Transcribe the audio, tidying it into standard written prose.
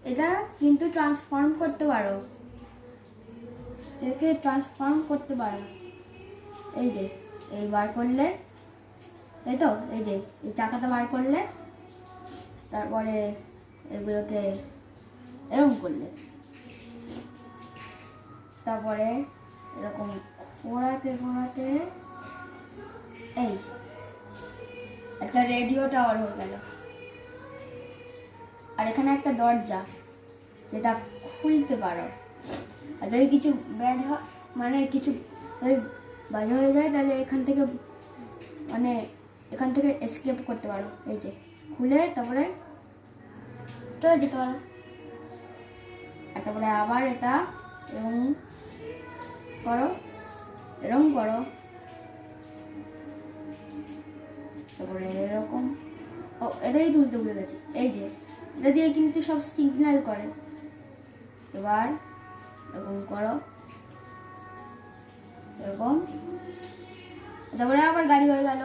এটা কিন্তু ট্রান্সফর্ম করতে পারো, একে ট্রান্সফর্ম করতে পারো। এই যে এই বার করলে, তাই তো, এই যে এই চাকাটা বার করলে, তারপরে এগুলোকে এরকম করলে, তারপরে এরকম ঘোরাতে ঘোরাতে এই একটা রেডিও টাওয়ার হয়ে গেল। আর এখানে একটা দরজা, যেটা খুলতে পারো। আর যদি কিছু ব্যাড হয়, মানে কিছু যদি বাজে হয়ে যায়, তাহলে এখান থেকে মানে এখান থেকে এসকেপ করতে পারো। এই যে খুলে তারপরে চলে যেতে পারো। আর তারপরে আবার এটা এরকম করো, এরকম করো, তারপরে এরকম। ও, এটাই তুলতে ভুলে গেছি। এই যে এটা দিয়ে কিন্তু সব সিগন্যাল করে। এবার এরকম করো, এরকম, তারপরে আবার গাড়ি হয়ে গেল।